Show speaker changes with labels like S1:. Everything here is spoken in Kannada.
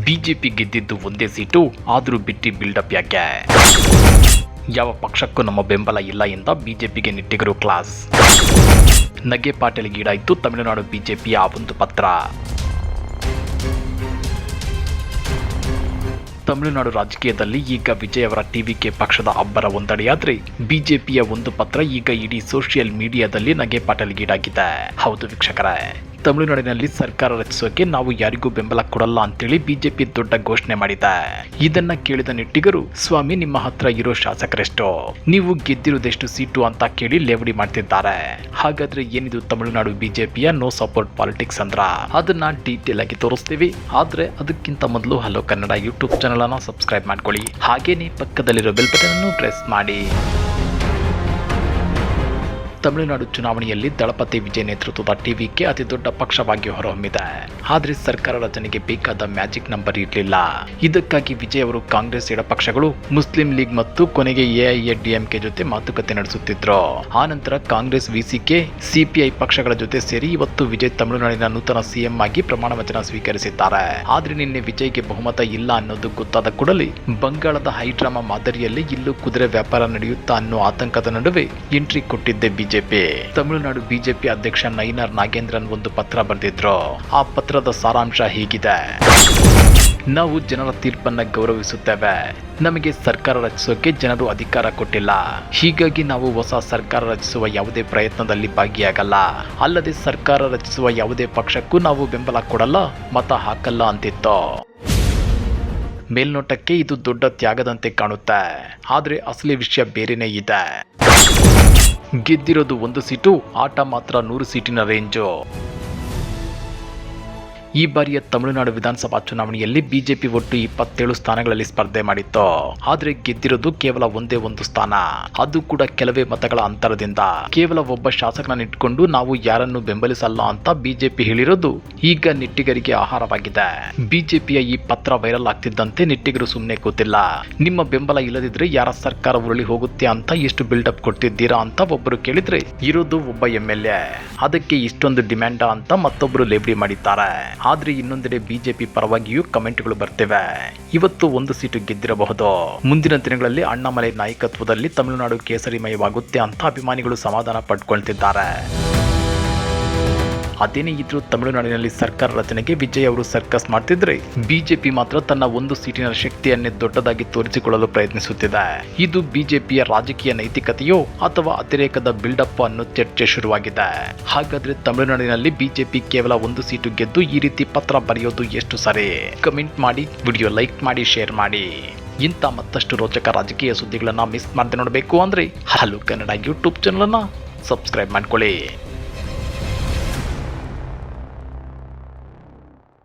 S1: ಬಿಜೆಪಿ ಗೆದ್ದಿದ್ದು ಒಂದೇ ಸೀಟು, ಆದರೂ ಬಿಟ್ಟಿ ಬಿಲ್ಡಪ್ ಯಾಕೆ? ಯಾವ ಪಕ್ಷಕ್ಕೂ ನಮ್ಮ ಬೆಂಬಲ ಇಲ್ಲ ಎಂದ ಬಿಜೆಪಿಗೆ ನಿಟ್ಟಿಗರು ಕ್ಲಾಸ್. ನಗೆ ಪಾಟೀಲ್ಗೀಡಾಯಿತು ತಮಿಳುನಾಡು ಬಿಜೆಪಿಯ ಒಂದು ಪತ್ರ. ತಮಿಳುನಾಡು ರಾಜಕೀಯದಲ್ಲಿ ಈಗ ವಿಜಯ್ ಅವರ ಟಿವಿಕೆ ಪಕ್ಷದ ಅಬ್ಬರ ಒಂದೆಡೆಯಾದ್ರೆ ಬಿಜೆಪಿಯ ಒಂದು ಪತ್ರ ಈಗ ಇಡೀ ಸೋಷಿಯಲ್ ಮೀಡಿಯಾದಲ್ಲಿ ನಗೆ ಪಾಟೀಲ್ಗೀಡಾಗಿದೆ. ಹೌದು ವೀಕ್ಷಕರೇ, ತಮಿಳುನಾಡಿನಲ್ಲಿ ಸರ್ಕಾರ ರಚಿಸೋಕೆ ನಾವು ಯಾರಿಗೂ ಬೆಂಬಲ ಕೊಡಲ್ಲ ಅಂತೇಳಿ ಬಿಜೆಪಿ ದೊಡ್ಡ ಘೋಷಣೆ ಮಾಡಿದೆ. ಇದನ್ನ ಕೇಳಿದ ನಿಟ್ಟಿಗರು, ಸ್ವಾಮಿ ನಿಮ್ಮ ಹತ್ರ ಇರೋ ಶಾಸಕರೆಷ್ಟು, ನೀವು ಗೆದ್ದಿರೋದೆಷ್ಟು ಸೀಟು ಅಂತ ಕೇಳಿ ಲೇವಡಿ ಮಾಡ್ತಿದ್ದಾರೆ. ಹಾಗಾದ್ರೆ ಏನಿದು ತಮಿಳುನಾಡು ಬಿಜೆಪಿಯ ನೋ ಸಪೋರ್ಟ್ ಪಾಲಿಟಿಕ್ಸ್ ಅಂದ್ರ? ಅದನ್ನ ಡೀಟೇಲ್ ಆಗಿ ತೋರಿಸ್ತೀವಿ. ಆದ್ರೆ ಅದಕ್ಕಿಂತ ಮೊದಲು ಹಲೋ ಕನ್ನಡ ಯೂಟ್ಯೂಬ್ ಚಾನಲ್ ಅನ್ನ ಸಬ್ಸ್ಕ್ರೈಬ್ ಮಾಡ್ಕೊಳ್ಳಿ. ಹಾಗೇನೆ ಪಕ್ಕದಲ್ಲಿರೋ ಬೆಲ್ ಬಟನ್ ಅನ್ನು ಪ್ರೆಸ್ ಮಾಡಿ. ತಮಿಳುನಾಡು ಚುನಾವಣೆಯಲ್ಲಿ ದಳಪತಿ ವಿಜಯ್ ನೇತೃತ್ವದ ಟಿವಿಕೆ ಅತಿ ದೊಡ್ಡ ಪಕ್ಷವಾಗಿ ಹೊರಹೊಮ್ಮಿದೆ. ಆದರೆ ಸರ್ಕಾರ ರಚನೆಗೆ ಬೇಕಾದ ಮ್ಯಾಜಿಕ್ ನಂಬರ್ ಇರಲಿಲ್ಲ. ಇದಕ್ಕಾಗಿ ವಿಜಯ್ ಅವರು ಕಾಂಗ್ರೆಸ್ ಎಡಪಕ್ಷಗಳು, ಮುಸ್ಲಿಂ ಲೀಗ್ ಮತ್ತು ಕೊನೆಗೆ ಎಐಎಡಿಎಂಕೆ ಜೊತೆ ಮಾತುಕತೆ ನಡೆಸುತ್ತಿದ್ರು. ಆನಂತರ ಕಾಂಗ್ರೆಸ್, ವಿಸಿಕೆ, ಸಿಪಿಐ ಪಕ್ಷಗಳ ಜೊತೆ ಸೇರಿ ಇವತ್ತು ವಿಜಯ್ ತಮಿಳುನಾಡಿನ ನೂತನ ಸಿಎಂ ಆಗಿ ಪ್ರಮಾಣ ವಚನ ಸ್ವೀಕರಿಸಿದ್ದಾರೆ. ಆದ್ರೆ ನಿನ್ನೆ ವಿಜಯ್ಗೆ ಬಹುಮತ ಇಲ್ಲ ಅನ್ನೋದು ಗೊತ್ತಾದ ಕೂಡಲೇ ಬಂಗಾಳದ ಹೈಡ್ರಾಮಾ ಮಾದರಿಯಲ್ಲಿ ಇಲ್ಲೂ ಕುದುರೆ ವ್ಯಾಪಾರ ನಡೆಯುತ್ತಾ ಅನ್ನೋ ಆತಂಕದ ನಡುವೆ ಎಂಟ್ರಿ ಕೊಟ್ಟಿದ್ದೆ ಬಿಜೆಪಿ. ತಮಿಳುನಾಡು ಬಿಜೆಪಿ ಅಧ್ಯಕ್ಷ ನೈನಾರ್ ನಾಗೇಂದ್ರನ್ ಒಂದು ಪತ್ರ ಬರೆದಿದ್ರು. ಆ ಪತ್ರದ ಸಾರಾಂಶ ಹೀಗಿದೆ: ನಾವು ಜನರ ತೀರ್ಪನ್ನ ಗೌರವಿಸುತ್ತೇವೆ. ನಮಗೆ ಸರ್ಕಾರ ರಚಿಸೋಕೆ ಜನರು ಅಧಿಕಾರ ಕೊಟ್ಟಿಲ್ಲ. ಹೀಗಾಗಿ ನಾವು ಹೊಸ ಸರ್ಕಾರ ರಚಿಸುವ ಯಾವುದೇ ಪ್ರಯತ್ನದಲ್ಲಿ ಭಾಗಿಯಾಗಲ್ಲ. ಅಲ್ಲದೆ ಸರ್ಕಾರ ರಚಿಸುವ ಯಾವುದೇ ಪಕ್ಷಕ್ಕೂ ನಾವು ಬೆಂಬಲ ಕೊಡಲ್ಲ, ಮತ ಹಾಕಲ್ಲ ಅಂತಿತ್ತು. ಮೇಲ್ನೋಟಕ್ಕೆ ಇದು ದೊಡ್ಡ ತ್ಯಾಗದಂತೆ ಕಾಣುತ್ತೆ. ಆದ್ರೆ ಅಸಲಿ ವಿಷಯ ಬೇರೆನೇ ಇದೆ. ಗೆದ್ದಿರೋದು ಒಂದು ಸೀಟು, ಆಟ ಮಾತ್ರ 100 ಸೀಟಿನ ರೇಂಜು. ಈ ಬಾರಿಯ ತಮಿಳುನಾಡು ವಿಧಾನಸಭಾ ಚುನಾವಣೆಯಲ್ಲಿ ಬಿಜೆಪಿ ಒಟ್ಟು 27 ಸ್ಥಾನಗಳಲ್ಲಿ ಸ್ಪರ್ಧೆ ಮಾಡಿತ್ತು. ಆದ್ರೆ ಗೆದ್ದಿರೋದು ಕೇವಲ ಒಂದೇ ಒಂದು ಸ್ಥಾನ, ಅದು ಕೂಡ ಕೆಲವೇ ಮತಗಳ ಅಂತರದಿಂದ. ಕೇವಲ ಒಬ್ಬ ಶಾಸಕನ ಇಟ್ಕೊಂಡು ನಾವು ಯಾರನ್ನು ಬೆಂಬಲಿಸಲ್ಲ ಅಂತ ಬಿಜೆಪಿ ಹೇಳಿರೋದು ಈಗ ನಿಟ್ಟಿಗರಿಗೆ ಆಹಾರವಾಗಿದೆ. ಬಿಜೆಪಿಯ ಈ ಪತ್ರ ವೈರಲ್ ಆಗ್ತಿದ್ದಂತೆ ನಿಟ್ಟಿಗರು ಸುಮ್ಮನೆ ಕೂತಿಲ್ಲ. ನಿಮ್ಮ ಬೆಂಬಲ ಇಲ್ಲದಿದ್ರೆ ಯಾರ ಸರ್ಕಾರ ಉರುಳಿ ಹೋಗುತ್ತೆ ಅಂತ ಎಷ್ಟು ಬಿಲ್ಡಪ್ ಕೊಟ್ಟಿದ್ದೀರಾ ಅಂತ ಒಬ್ಬರು ಕೇಳಿದ್ರೆ, ಇರೋದು ಒಬ್ಬ MLA, ಅದಕ್ಕೆ ಇಷ್ಟೊಂದು ಡಿಮ್ಯಾಂಡ ಅಂತ ಮತ್ತೊಬ್ಬರು ಲೇಬಡಿ ಮಾಡಿದ್ದಾರೆ. ಆದ್ರೆ ಇನ್ನೊಂದೆಡೆ ಬಿಜೆಪಿ ಪರವಾಗಿಯೂ ಕಮೆಂಟ್ಗಳು ಬರ್ತಿವೆ. ಇವತ್ತು ಒಂದು ಸೀಟು ಗೆದ್ದಿರಬಹುದು, ಮುಂದಿನ ದಿನಗಳಲ್ಲಿ ಅಣ್ಣಾಮಲೈ ನಾಯಕತ್ವದಲ್ಲಿ ತಮಿಳುನಾಡು ಕೇಸರಿಮಯವಾಗುತ್ತೆ ಅಂತ ಅಭಿಮಾನಿಗಳು ಸಮಾಧಾನ ಪಡ್ಕೊಳ್ತಿದ್ದಾರೆ. ಅದೇನೇ ಇದ್ರೂ ತಮಿಳುನಾಡಿನಲ್ಲಿ ಸರ್ಕಾರ ರಚನೆಗೆ ವಿಜಯ್ ಅವರು ಸರ್ಕಸ್ ಮಾಡ್ತಿದ್ರೆ, ಬಿಜೆಪಿ ಮಾತ್ರ ತನ್ನ ಒಂದು ಸೀಟಿನ ಶಕ್ತಿಯನ್ನೇ ದೊಡ್ಡದಾಗಿ ತೋರಿಸಿಕೊಳ್ಳಲು ಪ್ರಯತ್ನಿಸುತ್ತಿದೆ. ಇದು ಬಿಜೆಪಿಯ ರಾಜಕೀಯ ನೈತಿಕತೆಯೋ ಅಥವಾ ಅತಿರೇಕದ ಬಿಲ್ಡಪ್ ಅನ್ನೋ ಚರ್ಚೆ ಶುರುವಾಗಿದೆ. ಹಾಗಾದ್ರೆ ತಮಿಳುನಾಡಿನಲ್ಲಿ ಬಿಜೆಪಿ ಕೇವಲ ಒಂದು ಸೀಟು ಗೆದ್ದು ಈ ರೀತಿ ಪತ್ರ ಬರೆಯೋದು ಎಷ್ಟು ಸರಿ? ಕಮೆಂಟ್ ಮಾಡಿ, ವಿಡಿಯೋ ಲೈಕ್ ಮಾಡಿ, ಶೇರ್ ಮಾಡಿ. ಇಂಥ ಮತ್ತಷ್ಟು ರೋಚಕ ರಾಜಕೀಯ ಸುದ್ದಿಗಳನ್ನ ಮಿಸ್ ಮಾಡದೆ ನೋಡಬೇಕು ಅಂದ್ರೆ ಹಲೋ ಕನ್ನಡ ಯೂಟ್ಯೂಬ್ ಚಾನಲ್ ಅನ್ನ ಸಬ್ಸ್ಕ್ರೈಬ್ ಮಾಡ್ಕೊಳ್ಳಿ.